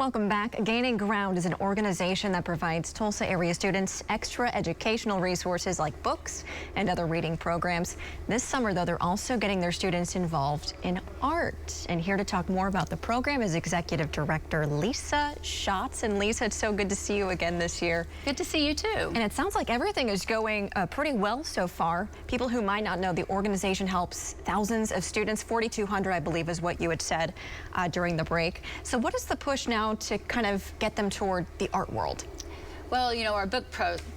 Welcome back. Gaining Ground is an organization that provides Tulsa area students extra educational resources like books and other reading programs. This summer, though, they're also getting their students involved in art. And here to talk more about the program is Executive Director Lisa Schatz. And Lisa, it's so good to see you again this year. Good to see you too. And it sounds like everything is going pretty well so far. People who might not know, the organization helps thousands of students. 4,200, I believe, is what you had said during the break. So what is the push now to kind of get them toward the art world? Well, you know, our book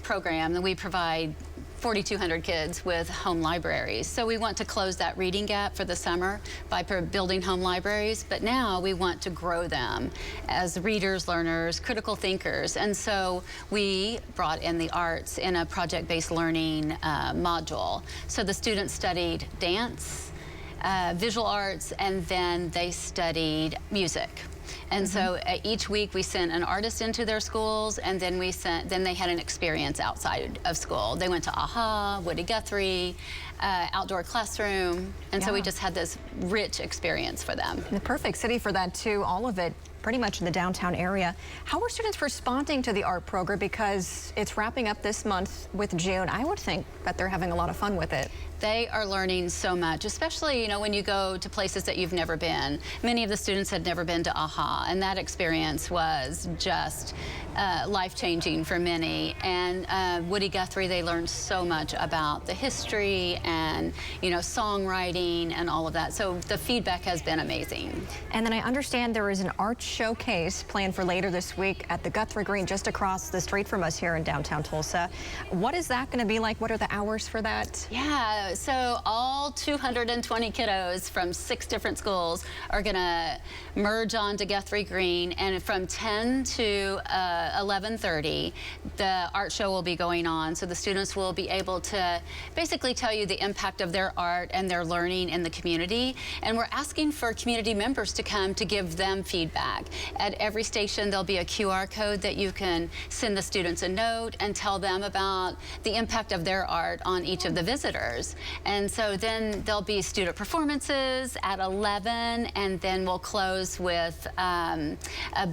program, we provide 4,200 kids with home libraries. So we want to close that reading gap for the summer by building home libraries, but now we want to grow them as readers, learners, critical thinkers. And so we brought in the arts in a project-based learning module. So the students studied dance, visual arts, and then they studied music. And so each week we sent an artist into their schools, and then they had an experience outside of school. They went to AHA, Woody Guthrie, outdoor classroom, and so we just had this rich experience for them. The perfect city for that too, all of it pretty much in the downtown area. How are students responding to the art program? Because it's wrapping up this month with June. I would think that they're having a lot of fun with it. They are learning so much, especially, you know, when you go to places that you've never been. Many of the students had never been to AHA, and that experience was just life-changing for many. And Woody Guthrie, they learned so much about the history and, you know, songwriting and all of that. So the feedback has been amazing. And then I understand there is an art showcase planned for later this week at the Guthrie Green just across the street from us here in downtown Tulsa. What is that going to be like? What are the hours for that? Yeah. So all 220 kiddos from 6 different schools are going to merge onto Guthrie Green, and from 10 to 11:30, the art show will be going on. So the students will be able to basically tell you the impact of their art and their learning in the community. And we're asking for community members to come to give them feedback. At every station, there'll be a QR code that you can send the students a note and tell them about the impact of their art on each of the visitors. And so then there'll be student performances at 11, and then we'll close with a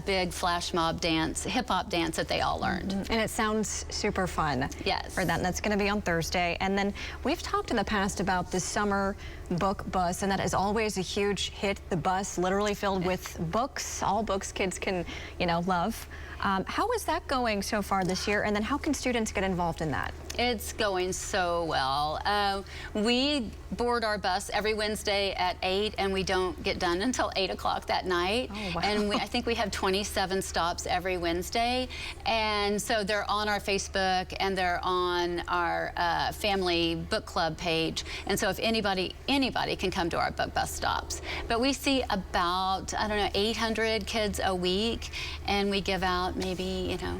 big flash mob dance, hip-hop dance that they all learned. And it sounds super fun. Yes. For that, and that's going to be on Thursday. And then we've talked in the past about the summer book bus, and that is always a huge hit. The bus literally filled with books, all books kids can, you know, love. How is that going so far this year? And then how can students get involved in that? It's going so well. We board our bus every Wednesday at 8, and we don't get done until 8 o'clock that night. Oh, wow. And I think we have 27 stops every Wednesday. And so they're on our Facebook, and they're on our family book club page. And so if anybody can come to our book bus stops. But we see about, I don't know, 800 kids a week, and we give out maybe, you know,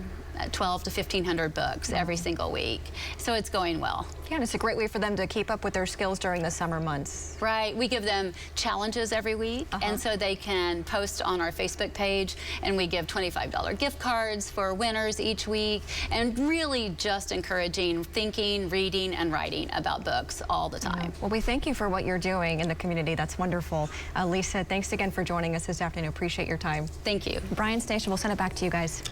12 to 1,500 books every single week. So it's going well. Yeah, and it's a great way for them to keep up with their skills during the summer months. Right. We give them challenges every week, and so they can post on our Facebook page, and we give $25 gift cards for winners each week, and really just encouraging thinking, reading, and writing about books all the time. Well, we thank you for what you're doing in the community. That's wonderful. Lisa, thanks again for joining us this afternoon. Appreciate your time. Thank you. Brian Station, we'll send it back to you guys.